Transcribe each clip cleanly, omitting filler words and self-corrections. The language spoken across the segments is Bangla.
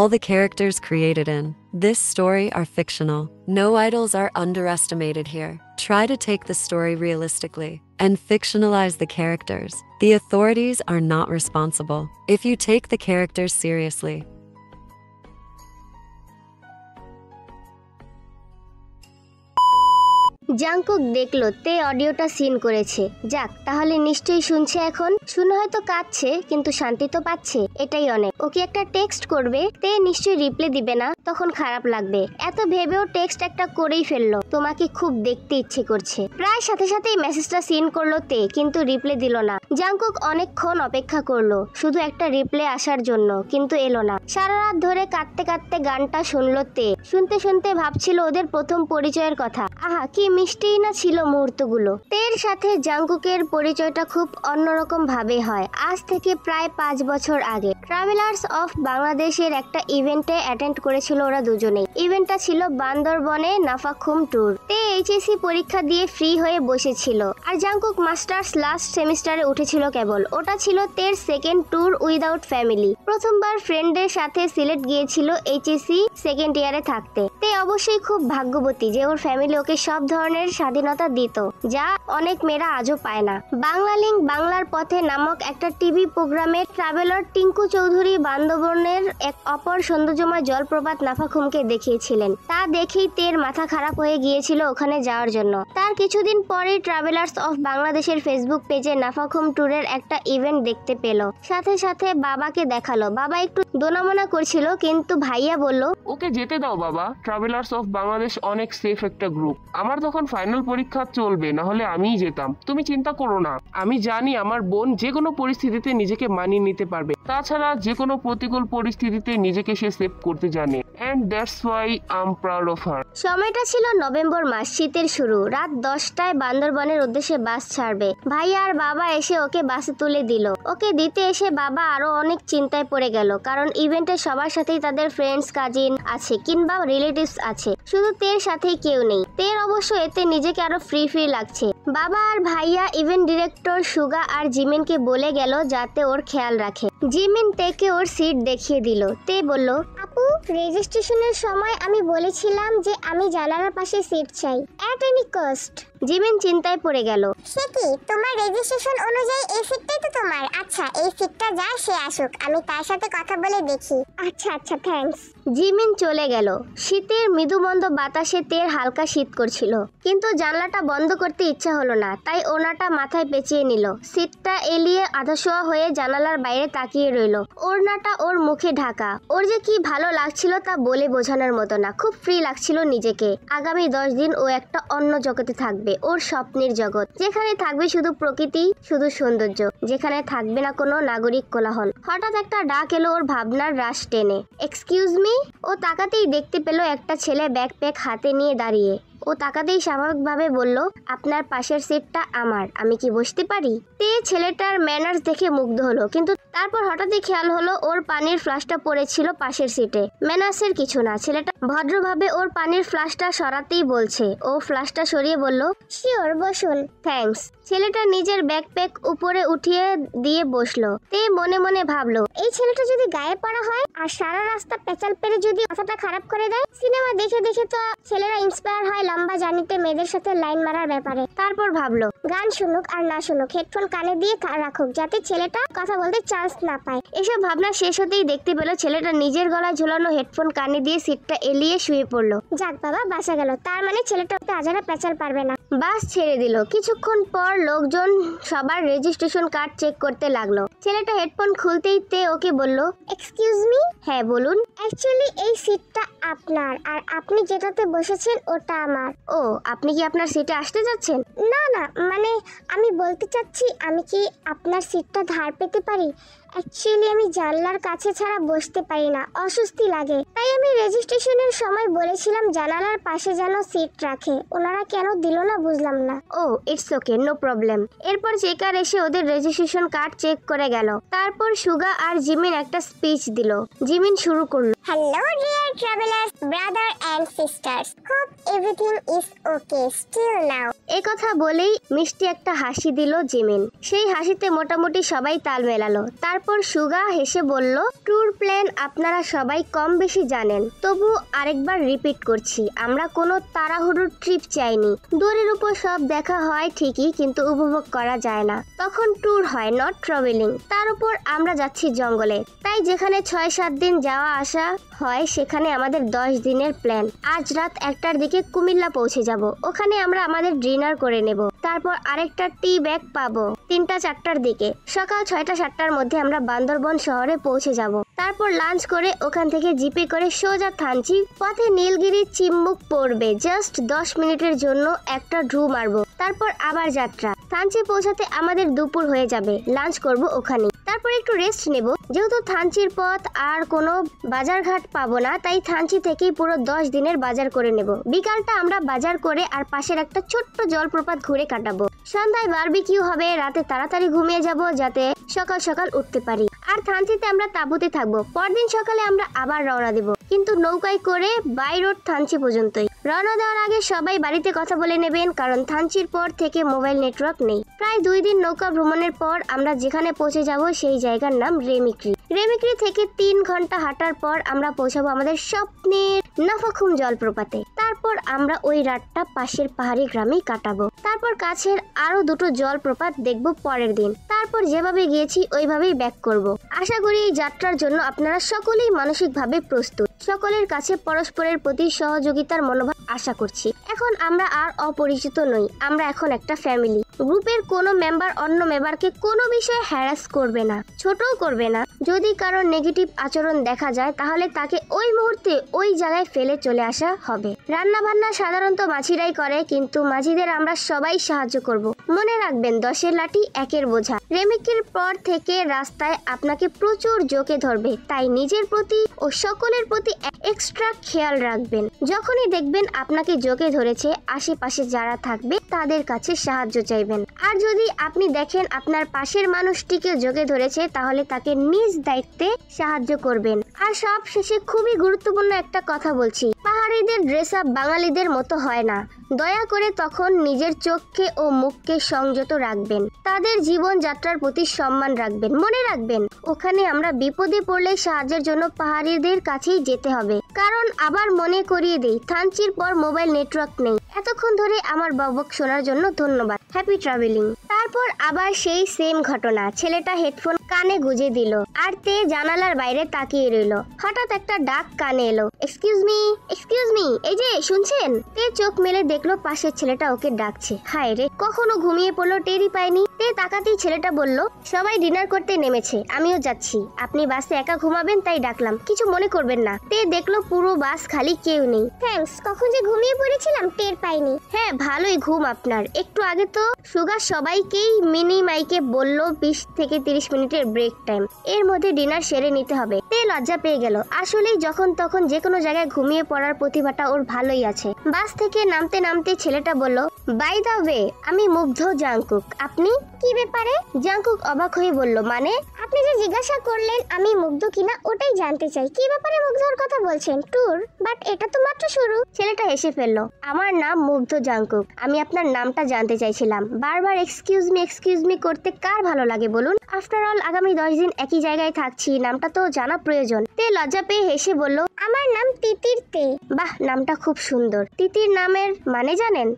All the characters created in this story are fictional. No idols are underestimated here. Try to take the story realistically and fictionalize the characters. The authorities are not responsible if you take the characters seriously. Jungkook দেখলো তে অডিওটা সিন করেছে। যাক, তাহলে নিশ্চয়ই শুনছে এখন। শুনে হয়তো কাঁদছে, কিন্তু শান্তি তো পাচ্ছে, এটাই অনেক। ওকে একটা টেক্সট করবে, তে নিশ্চয়ই রিপ্লাই দিবে না, তখন খারাপ লাগবে। এত ভেবেও টেক্সট একটা করেই ফেললো, তোমাকে খুব দেখতে ইচ্ছে করছে। প্রায় সাথে সাথেই মেসেজটা সিন করলো তে, কিন্তু রিপ্লাই দিল না। জাংকুক অনেকক্ষণ অপেক্ষা করলো শুধু একটা রিপ্লাই আসার জন্য, কিন্তু এলো না। সারা রাত ধরে কাঁদতে কাঁদতে গানটা শুনলো তে। শুনতে শুনতে ভাবছিল ওদের প্রথম পরিচয়ের কথা। আহা, কি মিষ্টিই না ছিল মুহূর্তগুলো। তের সাথে জাংকুকের পরিচয়টা খুব অন্যরকম ভাবে হয়। আজ থেকে প্রায় 5 বছর আগে ট্রাভেলার্স অফ বাংলাদেশের একটা ইভেন্টে অ্যাটেন্ড করেছিল ওরা দুজনেই। ইভেন্টটা ছিল বান্দরবনে নাফাখুম ট্যুর। তে এইচএসসি পরীক্ষা দিয়ে ফ্রি হয়ে বসেছিল, আর জাংকুক মাস্টার্স লাস্ট সেমিস্টারে উঠেছিল কেবল। ওটা ছিল তের সেকেন্ড ট্যুর উইদাউট ফ্যামিলি। প্রথমবার ফ্রেন্ডের সাথে সিলেট গিয়েছিল এইচএসসি সেকেন্ড ইয়ারে থাকতে। তে অবশ্যই খুব ভাগ্যবতী যে ওর ফ্যামিলি ওকে সব ধরনের স্বাধীনতা দিত, যা অনেক মেয়েরা আজও পায় না। বাংলা লিঙ্ক বাংলার পথে নামক একটা টিভি প্রোগ্রামে ট্রাভেলার টিঙ্কু চৌধুরী বান্দরবনের এক অপর সৌন্দর্যময় জলপ্রপাত নাফাখুমকে দেখিয়েছিলেন। তা দেখেই তের মাথা খারাপ হয়ে গিয়েছিল ওখানে যাওয়ার জন্য। তার কিছুদিন পরে ট্রাভেলার্স অফ বাংলাদেশের ফেসবুক পেজে নাফাখুম ট্যুরের একটা ইভেন্ট দেখতে পেল। সাথে সাথে বাবাকে দেখালো। বাবা একটু দোনামোনা করছিল, কিন্তু ভাইয়া বলল, ওকে যেতে দাও বাবা, ট্রাভেলার্স অফ বাংলাদেশ অনেক সেফ একটা গ্রুপ। আমার তখন ফাইনাল পরীক্ষা চলবে, না হলে আমিই যেতাম। তুমি চিন্তা করো না, আমি জানি আমার বোন যে কোনো পরিস্থিতিতে নিজেকে মানিয়ে নিতে পারবে। তাছাড়া যে কোনো প্রতিকূল পরিস্থিতিতে নিজেকে সে সেভ করতে জানে, and that's why I am proud of her. সময়টা ছিল নভেম্বর মাস, শীতের শুরু। রাত 10টায় বান্দরবনের উদ্দেশ্যে বাস ছাড়বে। ভাইয়া আর বাবা এসে ওকে বাসে তুলে দিল। ওকে দিতে এসে বাবা আরো অনেক চিন্তায় পড়ে গেল, কারণ ইভেন্টে সবার সাথেই তাদের ফ্রেন্ডস, কাজিন আছে কিংবা রিলেটিভস আছে, শুধু তের সাথেই কেউ নেই। তের অবশ্য এতে নিজেকে আরো ফ্রি ফ্রি লাগছে। বাবা আর ভাইয়া ইভেন্ট ডিরেক্টর সুগা আর জিমিনকে বলে গেল যাতে ওর খেয়াল রাখে। জিমিন তেকে ওর সিট দেখিয়ে দিল। তে বলল, আপু, রেজিস্ট্রেশনের সময় আমি বলেছিলাম যে আমি জানালার পাশে সিট চাই, এট এনি কস্ট। জিমিন চিন্তায় পড়ে গেল। সে কি, তোমার রেজিস্ট্রেশন অনুযায়ী এই সিটটাই তো তোমার? আচ্ছা, এই সিটটা যা, সে আসুক, আমি তার সাথে কথা বলে দেখি। আচ্ছা আচ্ছা, থ্যাঙ্কস। জিমিন চলে গেল। শীতের মৃদুমন্দ বাতাসে তের হালকা শীত করছিল, কিন্তু জানলাটা বন্ধ করতে ইচ্ছা হলো না, তাই ওড়নাটা মাথায় পেঁচিয়ে নিল। সিটটা এলিয়ে আধাশোয়া হয়ে জানালার বাইরে তাকিয়ে রইল। ওড়নাটা ওর মুখে ঢাকা। ওর যে কি ভালো লাগছিল তা বলে বোঝানোর মতো না। খুব ফ্রি লাগছিল নিজেকে। আগামী 10 দিন ও একটা অন্য জগতে থাকবে, ওর স্বপ্নের জগৎ, যেখানে থাকবে শুধু প্রকৃতি, শুধু সৌন্দর্য, যেখানে থাকবে না কোনো নাগরিক কোলাহল। হঠাৎ একটা ডাক এলো ওর ভাবনার রাশ টেনে। Excuse me. ও তাকাতেই দেখতে পেল একটা ছেলে ব্যাকপ্যাক হাতে নিয়ে দাঁড়িয়ে। ও তাকাতেই স্বাভাবিকভাবে বলল, আপনার পাশের সিটটা আমার, আমি কি বসতে পারি? তে ছেলেটার ম্যানার্স দেখে মুগ্ধ হলো, কিন্তু তারপর হঠাৎই খেয়াল হলো ওর পানির ফ্লাশটা পড়েছিল পাশের সিটে। ম্যানার্সের কিছু না, ছেলেটা ভদ্রভাবে ওর পানির ফ্লাশটা সরাতেই বলছে। ও ফ্লাশটা সরিয়ে বলল, শিওর, বসুন। থ্যাঙ্কস। ছেলেটা নিজের ব্যাকপ্যাক উপরে উঠিয়ে দিয়ে বসলো। তে মনে মনে ভাবলো, এই ছেলেটা যদি গায়ে পড়া হয় আর সারা রাস্তা পেঁচাল পেরে যদি মাথাটা খারাপ করে দেয়। সিনেমা দেখে দেখে তো ছেলেরা ইন্সপায়ার হয় লম্বা জার্নিতে মেয়েদের সাথে লাইন মারার ব্যাপারে। তারপর ভাবলো, গান শুনুক আর না শুনুক, হেডফোন কানে দিয়ে রাখুক, যাতে ছেলেটা কথা বলতে চান্স না পায়। এসব ভাবনা শেষ হতেই দেখতে পেল ছেলেটা নিজের গলায় ঝুলানো হেডফোন কানে দিয়ে সিটটা এলিয়ে শুয়ে পড়লো। যাক বাবা, বাঁচা গেল। তার মানে ছেলেটা আজারা পেঁচাল পারবে না। বাস ছেড়ে দিল। কিছুক্ষণ পর লোকজন সবার রেজিস্ট্রেশন কার্ড চেক করতে লাগলো। ছেলেটা হেডফোন খুলতেই তে ওকে বলল, এক্সকিউজ মি। হ্যাঁ বলুন। অ্যাকচুয়ালি এই সিটটা আপনার, আর আপনি যেটাতে বসেছেন ওটা আমার। ও, আপনি কি আপনার সিটে আসতে যাচ্ছেন? না না, মানে আমি বলতে চাচ্ছি, আমি কি আপনার সিটটা ধার পেতে পারি? অ্যাকচুয়ালি আমি জানলার কাছে ছাড়া বসতে পারি না, অস্বস্তি লাগে। তাই আমি রেজিস্ট্রেশনের সময় বলেছিলাম জানালার পাশে যেন সিট রাখে। ওনারা কেন দিল না বুঝলাম না। ও, ইটস ওকে, নো প্রবলেম। এরপর চেকার এসে ওদের রেজিস্ট্রেশন কার্ড চেক করে গেল। তারপর সুগা আর জিমিন একটা স্পিচ দিল। জিমিন শুরু করলো, hello dear travellers, brother and sisters, hope everything is okay still now. এ কথা বলেই মিষ্টি একটা হাসি দিল জিমিন। সেই হাসিতে মোটামুটি সবাই তাল মেলালো। তারপর তারপর সুগা হেসে বলল, ট্যুর প্ল্যান আপনারা সবাই কম বেশি জানেন, তবু আরেকবার রিপিট করছি, আমরা কোনো তাড়াহুড়োর ট্রিপ চাইনি। দূরের উপর সব দেখা হয় ঠিকই, কিন্তু উপভোগ করা যায় না, তখন ট্যুর হয়, নট ট্রাভেলিং। তার উপর আমরা যাচ্ছি জঙ্গলে, তাই যেখানে 6-7 দিন যাওয়া আসা হয় সেখানে আমাদের 10 দিনের প্ল্যান। আজ রাত 1টার দিকে কুমিল্লা পৌঁছে যাব, ওখানে আমরা আমাদের ডিনার করে নেব, তারপর আরেকটা টি ব্যাগ পাবো 3টা-4টার দিকে। সকাল 6টা-7টার মধ্যে আমরা বান্দরবন শহরে পৌঁছে যাব, তারপর লাঞ্চ করে ওখান থেকে জিপে করে সোজা থানচি। পথে নীলগিরি চিম্বুক পড়বে, জাস্ট 10 মিনিটের জন্য একটা ঢু মারবো, তারপর আবার যাত্রা। থানচি পৌঁছাতে আমাদের দুপুর হয়ে যাবে, লাঞ্চ করব ওখানে, তারপর একটু রেস্ট নেব। যেহেতু থানচির পথ আর কোনো বাজারঘাট পাবো না, তাই থানচি থেকেই পুরো 10 দিনের বাজার করে নেব। বিকালটা আমরা বাজার করে আর পাশের একটা ছোট্ট জলপ্রপাত ঘুরে কাটাবো। সন্ধ্যায় বারবিকিউ হবে, রাতে তাড়াতাড়ি ঘুমিয়ে যাব যাতে সকাল সকাল উঠতে পারি। আর থানচিতে আমরা তাঁবুতে থাকবো। পরদিন সকালে আমরা আবার রওনা দেব, কিন্তু নৌকায় করে বাই রোড থানচি পর্যন্তই। রওনা দেওয়ার আগে সবাই বাড়িতে কথা বলে নেবেন, কারণ থানচির পর থেকে মোবাইল নেটওয়ার্ক নেই। প্রায় 2 দিন নৌকা ভ্রমণের পর আমরা যেখানে পৌঁছে যাব সেই জায়গার নাম রেমিক্রি। রেমিক্রি থেকে 3 ঘন্টা হাঁটার পর আমরা পৌঁছাবো আমাদের স্বপ্নের নাফাখুম জলপ্রপাতে। তারপর আমরা ওই রাতটা পাশের পাহাড়ি গ্রামেই কাটাবো, তারপর কাছের আরো 2টো জলপ্রপাত দেখবো পরের দিন। তারপর যেভাবে গিয়েছি ওইভাবেই ব্যাক করব। আশা করি এই যাত্রার জন্য আপনারা সকলেই মানসিকভাবে প্রস্তুত। সকলের কাছে পরস্পরের প্রতি সহযোগিতার মনোভাব আশা করছি। এখন আমরা আর অপরিচিত নই, আমরা এখন একটা ফ্যামিলি। গ্রুপের কোনো মেম্বার অন্য মেম্বারকে কোনো বিষয়ে হ্যারাস করবে না, ছোটও করবে না। যদি কারো নেগেটিভ আচরণ দেখা যায় তাহলে তাকে ওই মুহূর্তে ওই জায়গায় ফেলে চলে আসা হবে। রান্না বান্না সাধারণত মাঝিরাই করে, কিন্তু মাঝিদের আমরা সবাই সাহায্য করব। মনে রাখবেন 10-এর লাঠি 1-এর বোঝা। রেমিকির পর থেকে রাস্তায় আপনাকে প্রচুর জোকে ধরবে, তাই নিজের প্রতি ও সকলের প্রতি এক্সট্রা খেয়াল রাখবেন। যখনই দেখবেন আপনাকে জোকে ধরেছে, আশেপাশে যারা থাকবে তাদের কাছে সাহায্য চাইবেন। আর যদি আপনি দেখেন আপনার পাশের মানুষটিকে জোকে ধরেছে, তাহলে তাকে নিজ দায়িত্বে সাহায্য করবেন। আর সব শেষে খুবই গুরুত্বপূর্ণ একটা কথা বলছি, পাহাড়িদের ড্রেস আপ বাঙালিদের মতো হয় না। দয়া করে তখন নিজের চোখকে ও মুখকে সংযত রাখবেন, তাদের জীবন যাত্রার প্রতি সম্মান রাখবেন। মনে রাখবেন ওখানে আমরা বিপদে পড়লে সাহায্যের জন্য পাহাড়িদের কাছেই যেতে হবে। কারণ আবার মনে করিয়ে দেই, থানচির পর মোবাইল নেটওয়ার্ক নেই। এতক্ষণ ধরে আমার বকবক শোনার জন্য ধন্যবাদ। Happy travelling. তারপর আবার সেই সেম ঘটনা, ছেলেটা হেডফোন কানে গুজে দিল আর তে জানালার বাইরে তাকিয়ে রইল। হঠাৎ একটা ডাক কানে এলো, এক্সকিউজ মি, এক্সকিউজ মি, এই যে শুনছেন? তে চোখ মেলে দেখলো পাশের ছেলেটা ওকে ডাকছে। হায় রে, কখনো ঘুমিয়ে পড়লো টেরই পায়নি। তে তাকাতেই ছেলেটা বলল, সবাই ডিনার করতে নেমেছে, আমিও যাচ্ছি। আপনি বাসে একা ঘুমাবেন তাই ডাকলাম, কিছু মনে করবেন না। তে দেখলো পুরো বাস খালি, কেউ নেই। থ্যাঙ্কস, কখন যে ঘুমিয়ে পড়েছিলাম টের পাইনি। হ্যাঁ, ভালোই ঘুম আপনার। একটু আগে তো সুগা সবাইকেই মিনি মাইকে বলল 20 থেকে 30 মিনিটের ব্রেক টাইম, এর মধ্যে ডিনার সেরে নিতে হবে। তে লজ্জা পেয়ে গেল। আসলেই যখন তখন যে কোনো জায়গায় ঘুমিয়ে পড়ার প্রতিভাটা ওর ভালোই আছে। বাস থেকে নামতে নামতে ছেলেটা বলল, বাই দা ওয়ে, আমি মুগ্ধ জাংকুক। আপনি? কি ব্যাপারে? জাংকুক অবাক হয়ে বলল, মানে? আপনি যে জিজ্ঞাসা করলেন আমি মুগ্ধ কিনা, ওটাই জানতে চাই। কি ব্যাপারে মুগ্ধর কথা বলছেন? ট্যুর? বাট এটা তো মাত্র শুরু। ছেলেটা হেসে ফেললো, আমার নাম মুগ্ধ জাংকুক, আমি আপনার নামটা জানতে চাইছিলাম। বারবার এক্সকিউজ মি করতে কার ভালো লাগে বলুন? আফটার অল আগামী 10 দিন একই জায়গায় থাকছি, নামটা তো জানা প্রয়োজন। তে লজ্জা পেয়ে হেসে বলল, আমার নাম তিতির তে। বাহ, নামটা খুব সুন্দর। তিতির নামের মানে জানেন?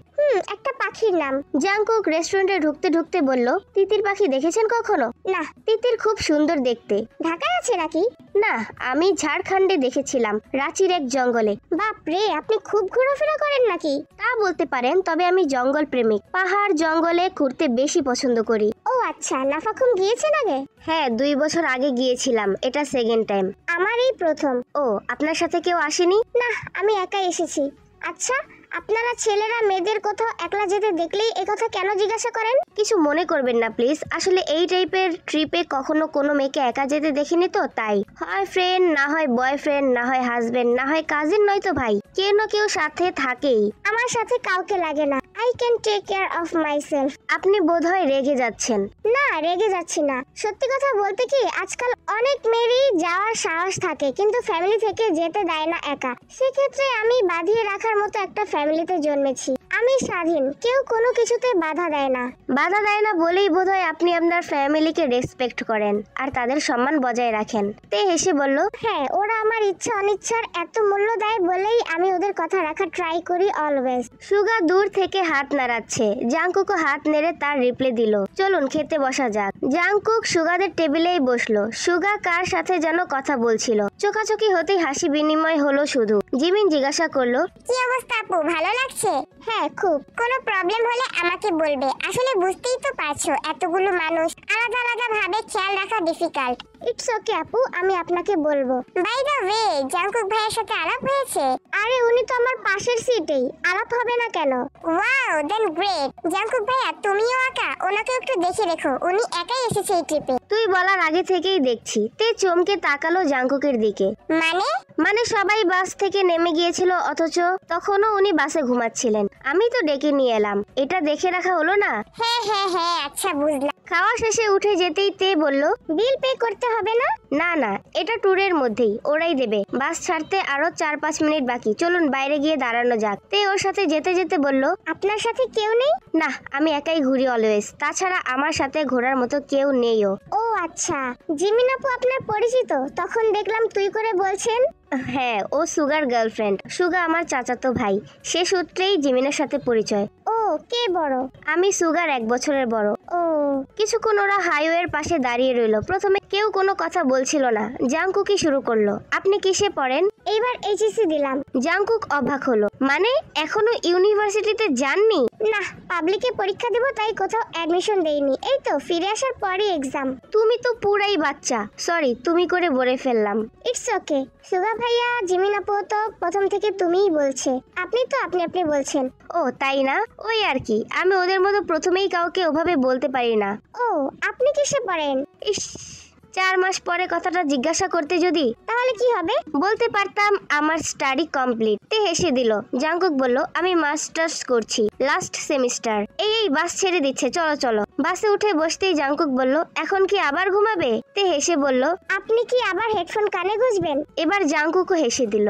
একটা পাখির নাম। জাংকুক রেস্টুরেন্টে ঢুকতে ঢুকতে বলল, তিতির পাখি দেখেছেন কখনো? না। তিতির খুব সুন্দর দেখতে। ঢাকায় আছে নাকি? না, আমি ঝাড়খণ্ডে দেখেছিলাম, রাঁচির এক জঙ্গলে। বাপ রে, আপনি খুব ঘোরাফেরা করেন নাকি? তা বলতে পারেন, তবে আমি জঙ্গল প্রেমিক, পাহাড় জঙ্গলে ঘুরতে বেশি পছন্দ করি। ও আচ্ছা, নাফাখুম গিয়েছেন আগে? হ্যাঁ, 2 বছর আগে গিয়েছিলাম, এটা সেকেন্ড টাইম। আমার এই প্রথম। ও, আপনার সাথে কেউ আসেনি? না, আমি একাই এসেছি। আচ্ছা, আপনারা ছেলেরা মেয়েদের কোথাও একলা যেতে দেখলেই একথা কেন জিজ্ঞাসা করেন? কিছু মনে করবেন না প্লিজ, আসলে এই টাইপের ট্রিপে কখনো কোনো মেয়েকে একা যেতে দেখিনি তো, তাই। হয় ফ্রেন্ড, না হয় বয়ফ্রেন্ড, না হয় হাজবেন্ড, না হয় কাজিন, নয়তো ভাই, কেউ না কেউ সাথে থাকেই। আমার সাথে কাউকে লাগে না, I can take care of myself. আপনি বোধহয় রেগে যাচ্ছেন। না, রেগে যাচ্ছি না। সত্যি কথা বলতে কি, আজকাল অনেক মেয়েরই যাওয়ার সাহস থাকে, কিন্তু ফ্যামিলি থেকে যেতে দেয় না একা। সেক্ষেত্রে আমি বাঁধিয়ে রাখার মতো একটা ফ্যামিলিতে জন্মেছি। আমি স্বাধীন, কেউ কোনো কিছুতে বাধা দেয় না। বাধা দেয় না বলেই বোধহয় আপনি আপনার ফ্যামিলিকে রেসপেক্ট করেন আর তাদের সম্মান বজায় রাখেন। তে হেসে বলল, হ্যাঁ, ওরা আমার ইচ্ছা অনিচ্ছার এত মূল্য দেয় বলেই আমি ওদের কথা রাখার ট্রাই করি অলওয়েজ। সুগা দূর থেকে হাত নাড়াচ্ছে। জাংকুকও হাত নেড়ে তার রিপ্লে দিল, চলুন খেতে বসা যাক। জাংকুক সুগাদের টেবিলেই বসলো। সুগা কার সাথে যেন কথা বলছিল। চোখাচোখি হতেই হাসি বিনিময় হলো শুধু। জিমিন জিজ্ঞাসা করলো, কি অবস্থা আপু, ভালো লাগছে? হ্যাঁ খুব। কোনো প্রবলেম হলে আমাকে বলবে। আসলে বুঝতেই তো পারছো, এতগুলো মানুষ আলাদা আলাদা ভাবে খেয়াল রাখা ডিফিকাল্ট। ইটস ওকে আপু, আমি আপনাকে বলবো। বাই দ্য ওয়ে, জাংকুক ভাইয়ের সাথে আলাপ হয়েছে? আরে উনি তো আমার পাশের সিটেই, আলাপ হবে না কেন? ওয়াও, দেন গ্রেট। জাংকুক ভাইয়া তুমিও একা? ওনাকে একটু দেখে রেখো, উনি একাই এসেছে এই ট্রিপে। তুই বলার আগে থেকেই দেখছি। তে চমকে তাকালো জাংকুকের দিকে। মানে সবাই বাস থেকে নেমে গিয়েছিল, অথচ তখনও উনি বাসে ঘুমাচ্ছিলেন। আমি তো ডেকে নিয়ে এলাম, এটা দেখে রাখা হলো না? হ্যাঁ হ্যাঁ হ্যাঁ, আচ্ছা বুঝলাম। খাওয়া শেষে উঠে যেতেই তে বলল, বিল পে করতে হবে না? না না, এটা ট্যুরের মধ্যেই, ওরাই দেবে। বাস ছাড়তে আরো 4-5 মিনিট বাকি, চলুন বাইরে গিয়ে দাঁড়ানো যাক। তে ওর সাথে যেতে যেতে বলল, আপনার সাথে কেউ নেই? না, আমি একাই ঘুরি অলওয়েজ। তাছাড়া আমার সাথে ঘোরার মতো কেউ নেইও। ও আচ্ছা, জিমিন আপু আপনার পরিচিত? তখন দেখলাম তুই করে বলছেন। হ্যাঁ, ও সুগার গার্লফ্রেন্ড। সুগা আমার চাচাতো ভাই, সে সূত্রেই জিমিনের সাথে পরিচয়। ও, কে বড়? আমি সুগার 1 বছরের বড়। ও। কিছুক্ষণ ওরা হাইওয়ের পাশে দাঁড়িয়ে রইলো। প্রথমে কেউ কোনো কথা বলছিল না। জাংকুকই শুরু করলো, আপনি কিসে পড়েন? এইবার এইচএসসি দিলাম। জাংকুক অবাক হলো, মানে এখনো ইউনিভার্সিটিতে যাননি? না, পাবলিকে পরীক্ষা দেব তাই কোথাও অ্যাডমিশন দেইনি। এই তো ফিরে আসার পরই এক্সাম। তুমি তো পুরাই বাচ্চা। সরি, তুমি করে বলে ফেললাম। It's okay. সুগা ভাইয়া, জিমিন আপু তো প্রথম থেকে তুমিই বলছে। আপনি তো আপনি বলছেন। ও তাই না? ওই আর কি, আমি ওদের মতো প্রথমেই কাউকে ওভাবে বলতে পারি না। ও, আপনি কিসে পড়েন? ইস, 4 মাস পরে কথাটা জিজ্ঞাসা করতে যদি, তাহলে কি হবে? বলতে পারতাম আমার স্টাডি কমপ্লিট। তে হেসে দিল। জাংকুক বলল, আমি মাস্টার্স করছি, লাস্ট সেমিস্টার। এই বাস ছেড়ে দিচ্ছে, চলো চলো। বাসে উঠে বসতেই জাংকুক বলল, এখন কি আবার ঘুমাবে? তে হেসে বলল, আপনি কি আবার হেডফোন কানে গুঁজবেন? এবার জাংকুকও হেসে দিল।